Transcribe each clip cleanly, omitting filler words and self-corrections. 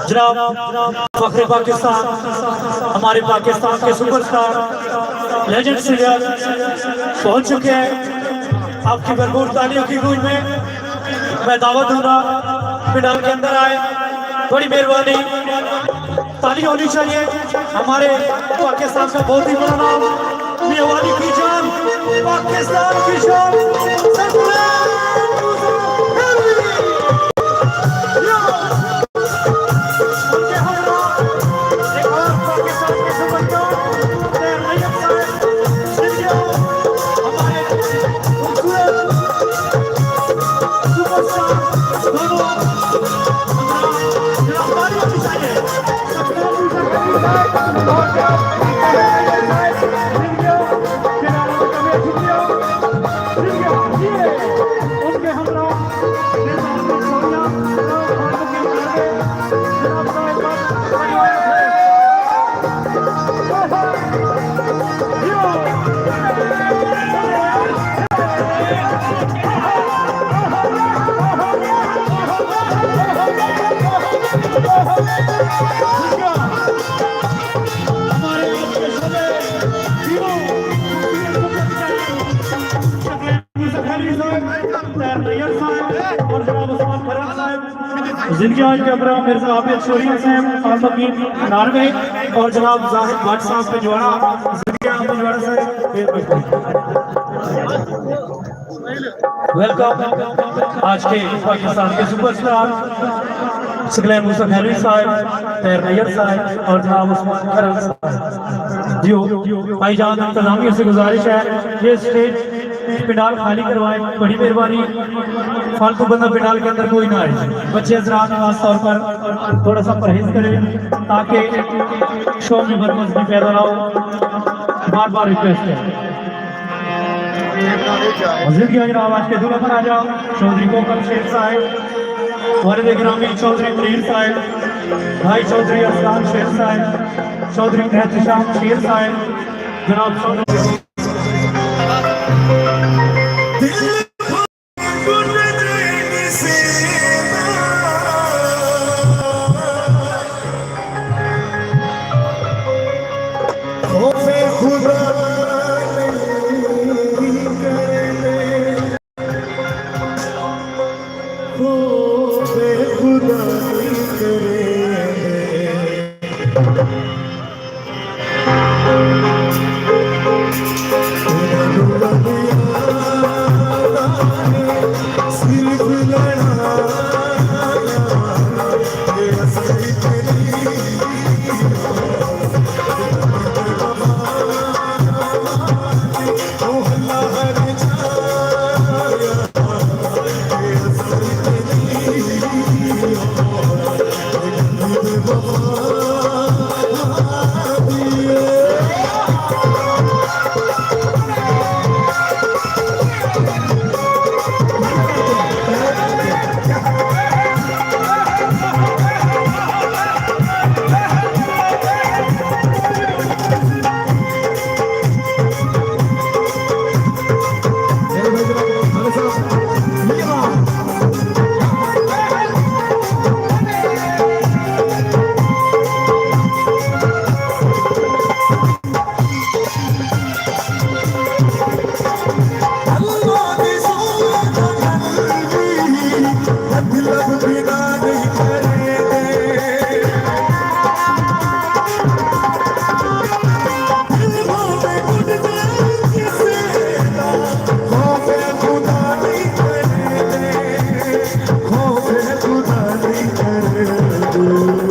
जनाब फखरे पाकिस्तान, हमारे पाकिस्तान के सुपरस्टार लेजेंड सिंगर पहुंच चुके हैं। आपकी भरपूर तालियों की गूंज में मैं दावत दूंगा पंडाल के अंदर आए। बड़ी मेहरबानी, ताली होनी चाहिए। हमारे पाकिस्तान का बहुत ही बड़ा नाम मेवाली की जान, पाकिस्तान की शान जिनके आज के अब्रा मिर्जा आबिद शोरिया साहब आलमगीर नारवे और जनाब जाहिद भट्ट साहब पिंजवाड़ा पिंजवाड़ा साहब वेलकम। आज के पाकिस्तान के सुपरस्टार सकलैन मुसफ हैलवी साहब, तैर नैयर साहब और जनाब उस्मान खरल साहब जी भाईजान इंतजामिया से गुजारिश है ये स्टेज पंडाल खाली करवाएं। बड़ी मेहरबानी, फालतू बंदा पंडाल के अंदर कोई ना आए। बच्चे हजरात खास तौर पर थोड़ा सा परहेज करें ताकि शो में बदमज भी पैदा ना हो। बार बार रिक्वेस्ट है। जनाब आज के दूल्हा पर आ जाओ चौधरी कोकम शेख साहब, वालिद गिरामी चौधरी मुनीर साहब, भाई चौधरी असलान शेख साहब, चौधरी एहतशाम शेर साहब, जनाब मतलब बिना नहीं करेंगे दिलों में कुछ किसे खौफ खुदा नहीं करेंगे खौफ खुदा नहीं करेंगे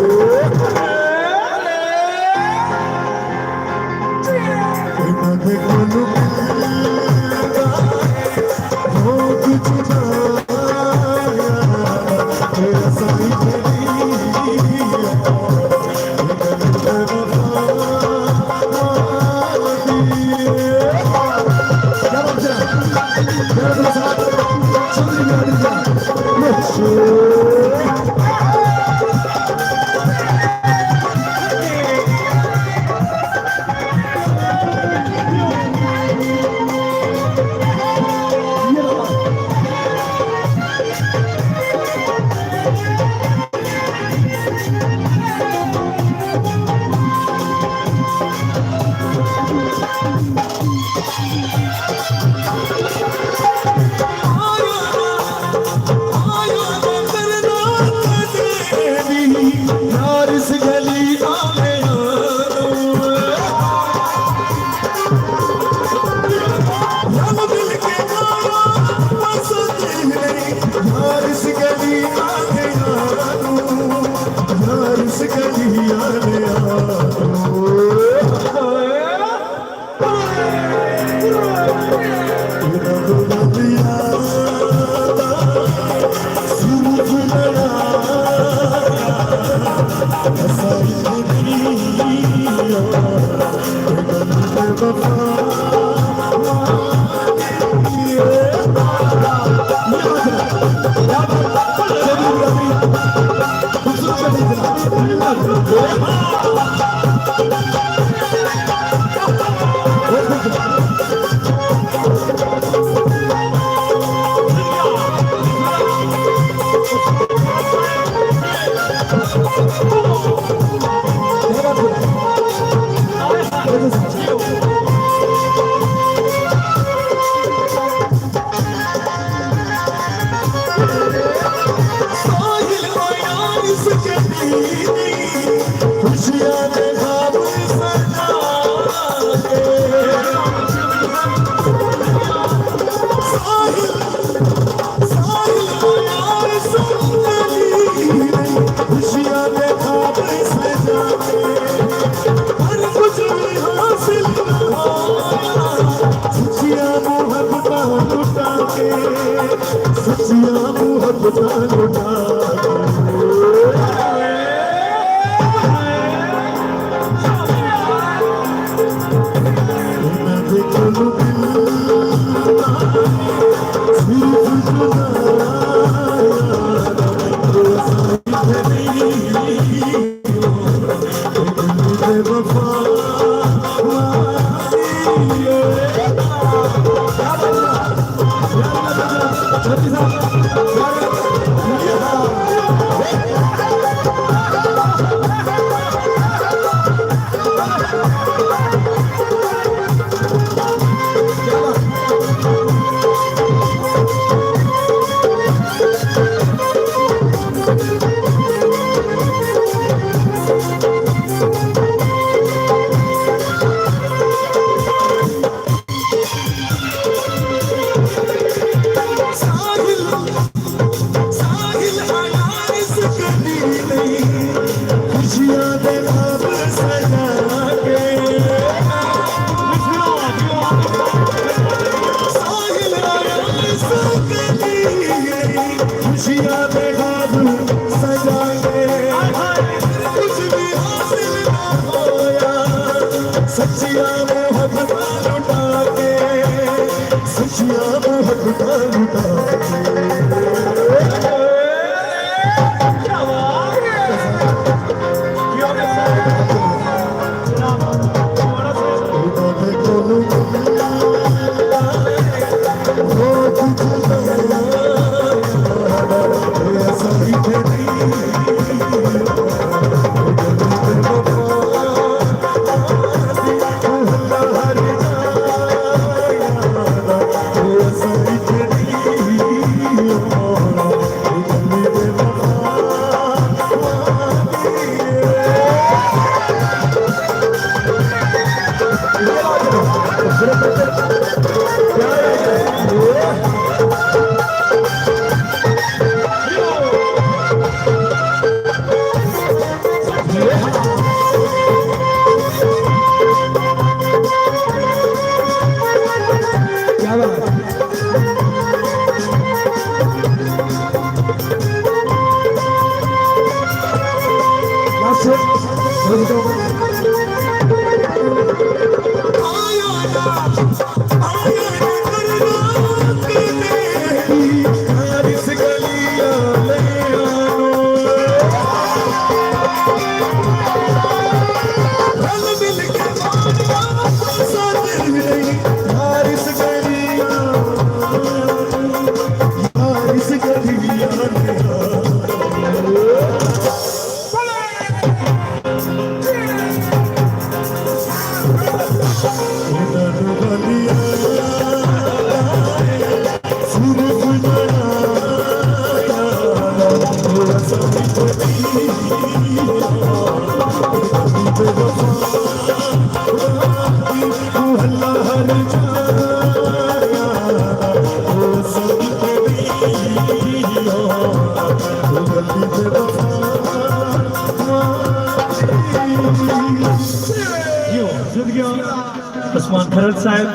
खरल साहब,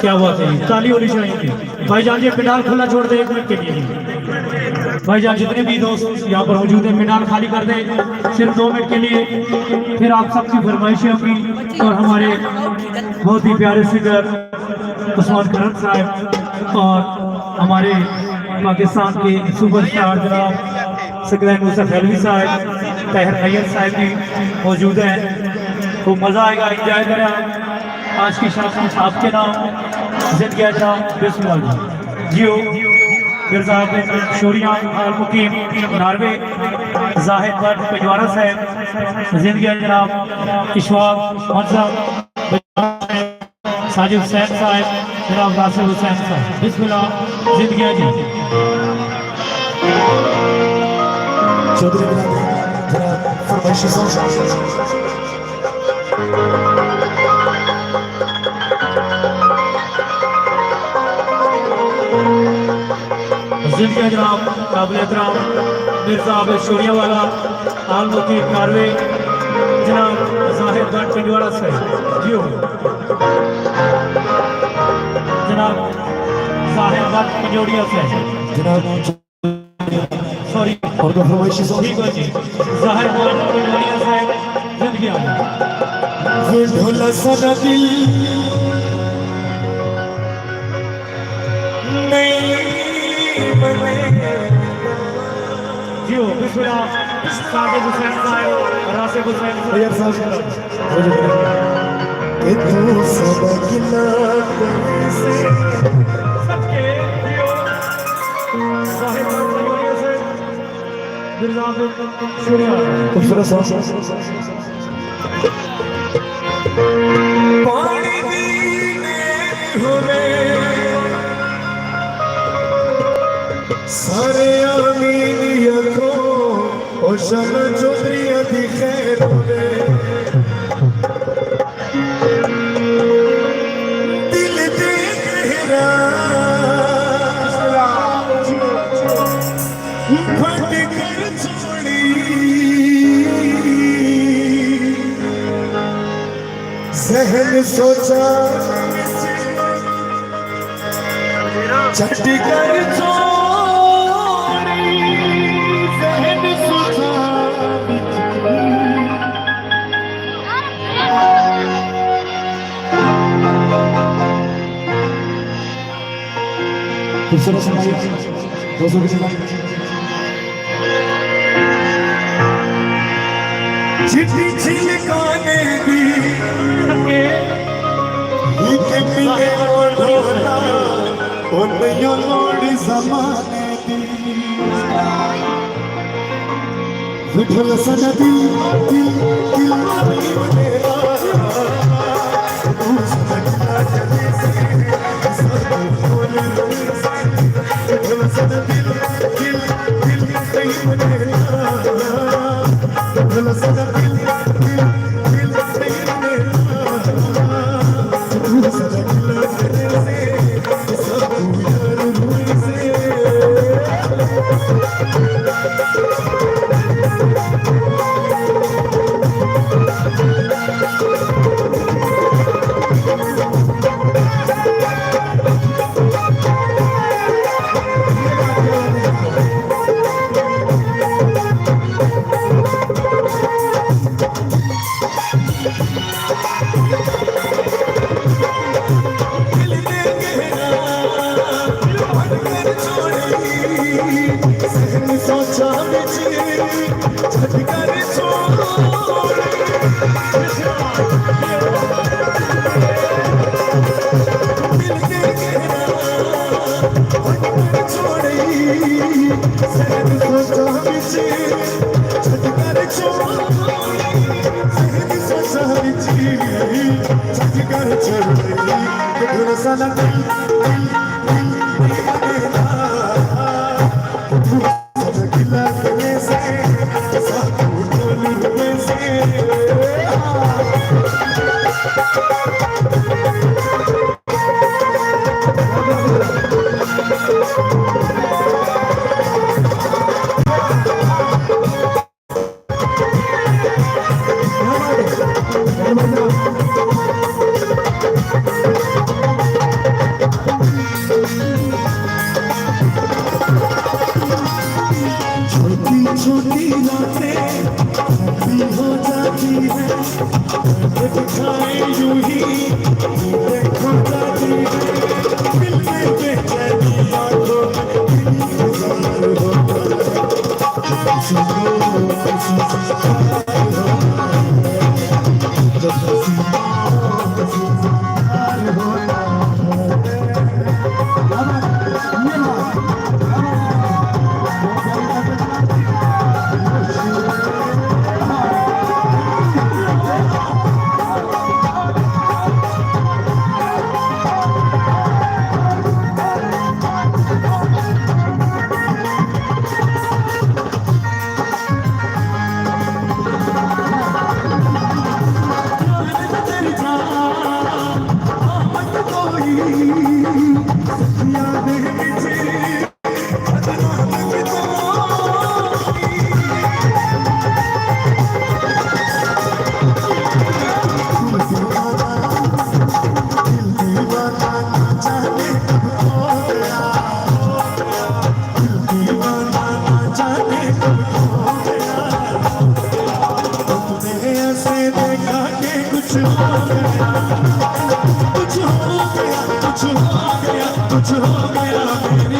क्या बात है, ताली होनी चाहिए। भाईजान जी पंडाल खुला छोड़ दे 1 मिनट के लिए। भाईजान जितने भी दोस्त यहाँ पर मौजूद हैं पंडाल खाली कर दें सिर्फ 2 मिनट के लिए, फिर आप सबकी फरमाइशें होंगी और हमारे बहुत ही प्यारे सिंगर उस्मान खरल साहब और हमारे पाकिस्तान के सुपरस्टार जनाब सकलैन मुसफ़ हैलवी साहब, ताहिर नैयर साहब भी मौजूद हैं। खूब मज़ा आएगा, इंजॉय करें। आज की शाम आपके नाम जिंदगी जनाब बिस्मिल्लाह जियो मिर्जा शोरिया आल मुकीम नारवे, जाहिद भट्ट पिजवारा साहब जिंदगी जनाब इशवाक मजहब, साजिद हुसैन साहब, जनाब नासिर हुसैन साहब बिस्मिल्लाह जिंदगी जी। चौधरी जनाब फरमाइशी सॉन्ग जिंदगी जनाब काबिल एहतराम मिर्जा आबिद शोरिया वाला आल मुकीम नारवे, जनाब जाहिद भट्ट पिंजवाड़ा से जियो, जनाब जाहिद भट्ट पिंजोड़िया से जनाब सॉरी और फरमाइशी सॉन्ग ठीक है जी, जाहिद भट्ट पिंजोड़िया से जिंदगी ढोला सदा दिल नहीं जियो बिस्मिल्लाह साजिद हुसैन साहब, राशिद हुसैन यार साहब कि तू सबक ना से सबके जियो जाहिद भट्ट पिंजोड़िया से मिर्जा आबिद शोरिया खूबसूरत सॉन्ग पानी पीने हुए सारे आमीनिया को ओ शन चौधरिया दी खैर हुए दिल दे गहरा फट कर छोड़ी जहन सोचा छट कर छोड़ी जहन सोचा खूबसूरत समाई दोस्तों के साथ चिट्ठी छिलकाने दी एक मिले और ढोला और यो लोड़ ज़माने दी विठल सदा दिल दिल दिल मेरा तू सदा चले से सब बोल विठल सदा दिल दिल दिल मेरा विठल सदा दिल दिल दिल मेरा तू सदा चले से सब यार रूह से छोटी छोटी रातें भी हो जाती है दिखाए यूं ही देखो जाती है मिलने बेचैनी आंखों में इंतजार होता है किसी को किसी से प्यार होता है जब किसी से प्यार होता कुछ हो गया मेरी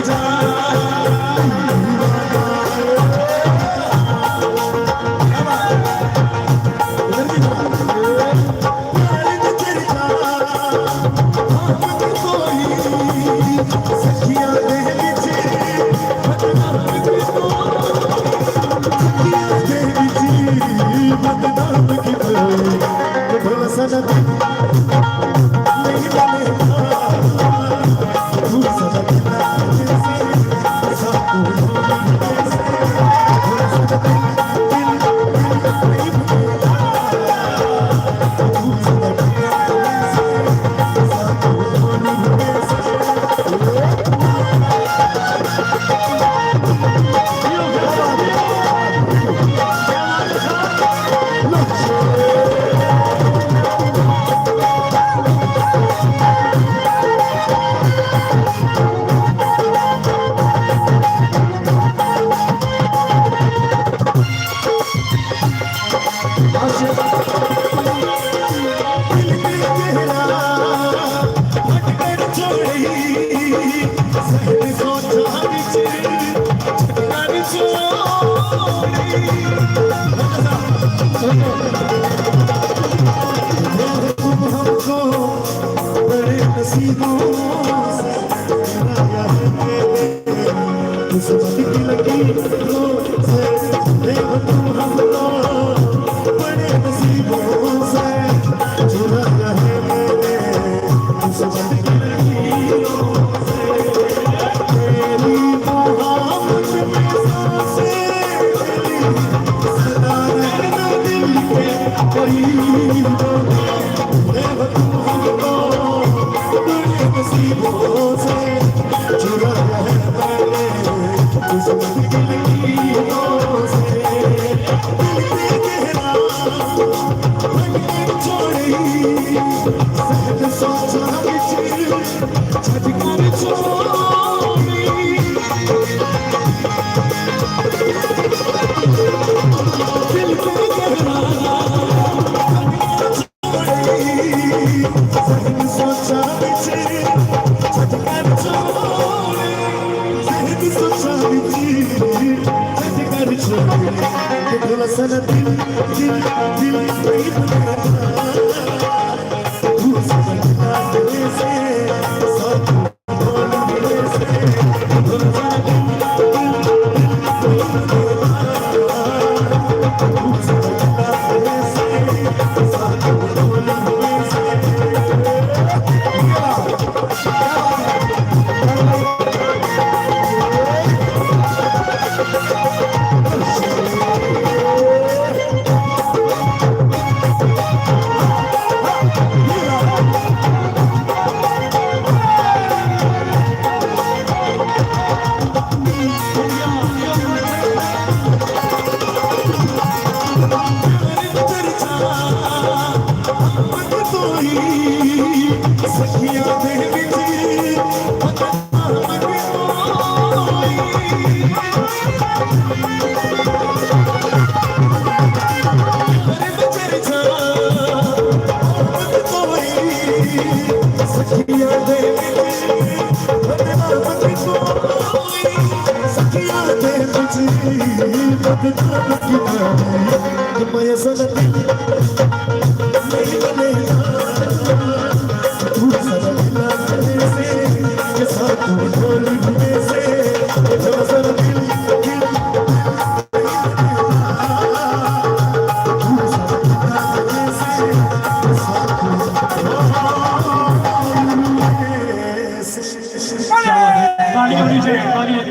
तालियां होनी चाहिए, तालियां।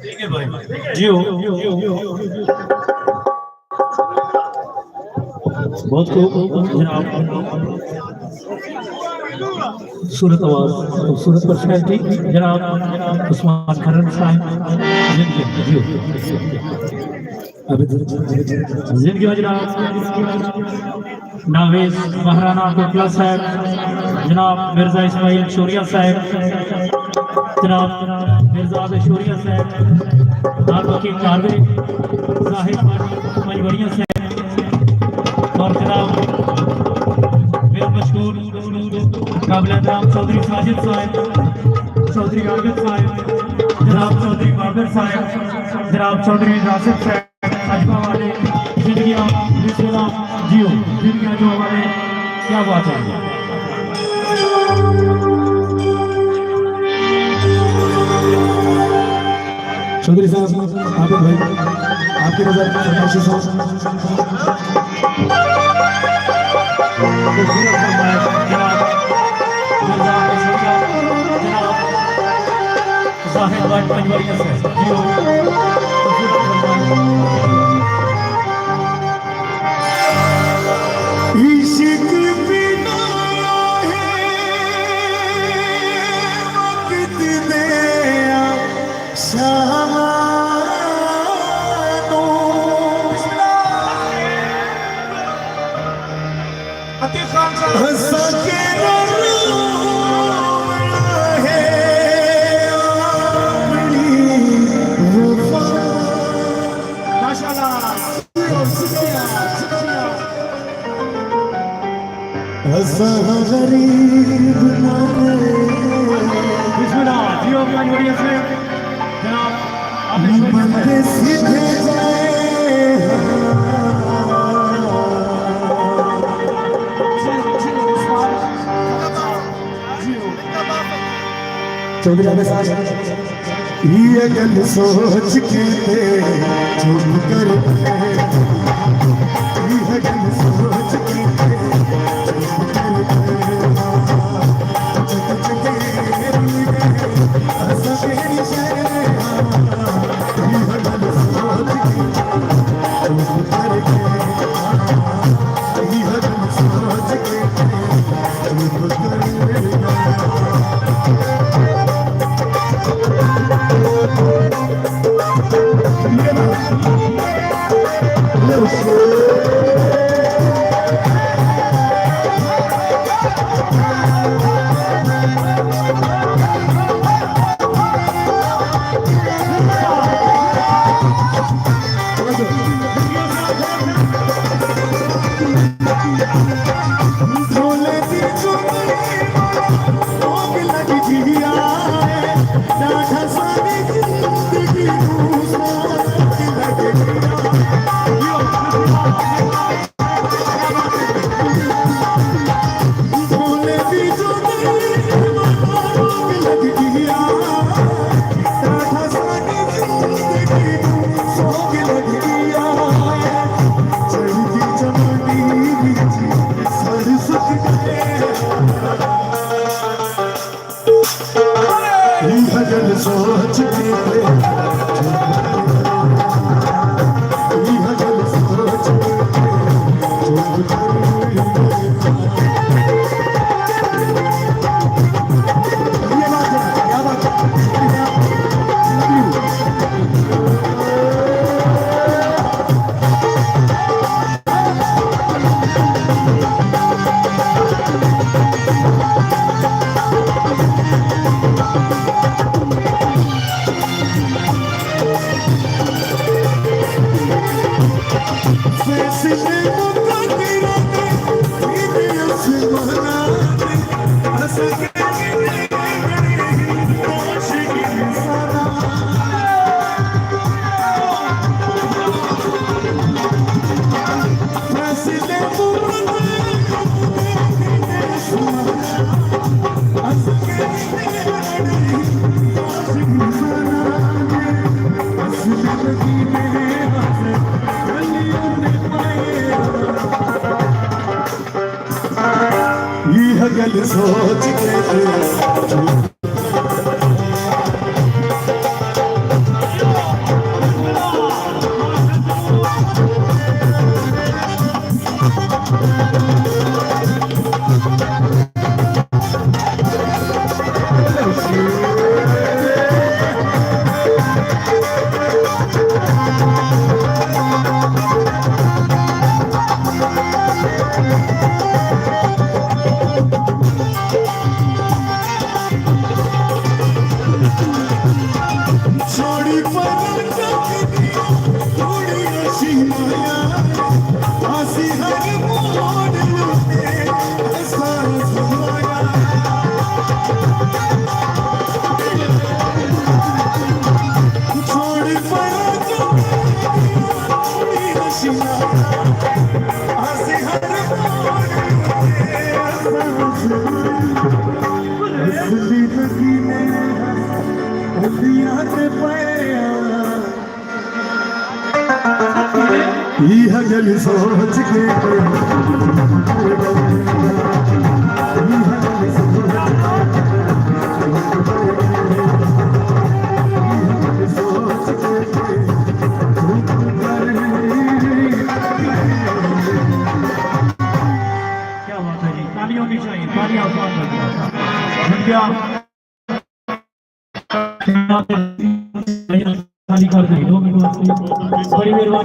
ठीक है भाई जी हो बहुत जनाब सूरत आवाज खूबसूरत पर्सनैलिटी जनाब उस्मान खरन साहब जिंदगी में जनाब नावेज महाराणा कोटला साहब जनाब मिर्जा इस्माइल शोरिया साहब जनाब मिर्जा शोरिया साहब नारबकी कारवे साहिब मजवरिया साहब और जनाब मेरे मशहूर काबिल एहतराम चौधरी साजिद साहब चौधरी आबिद साहब जनाब चौधरी बाबर साहब जनाब चौधरी राशिद साहब अजमा वाले जिंदगी जियो जिंदगी जो हमारे क्या बात है चौधरी साहब आबिद भाई आपकी नजर कोशिश हो साहिब वाट पंजवरिया से जियो इश्क बिना है वक्त दे शानो हंसा के गरीब बिस्मिल्लाह जियो पंजवरिया से जनाब बंदे सीधे चौधरी आबिद साहब ये गल सोच के चुप कर ये गल सोच के गल सोच के छोड़ी पर थोड़ी ऐसी माया आसी हर मोड़ लुटे ऐसा समाया छोड़ी पर थोड़ी ऐसी माया आसी हर मोड़ लुटे ऐसा समाया असली लगी ने ते पाया यह गल सोच के क्या बात है जी, ताली होनी चाहिए, ताली आसान खाली कर देंगे 2 मिनट बड़ी मेहरबानी।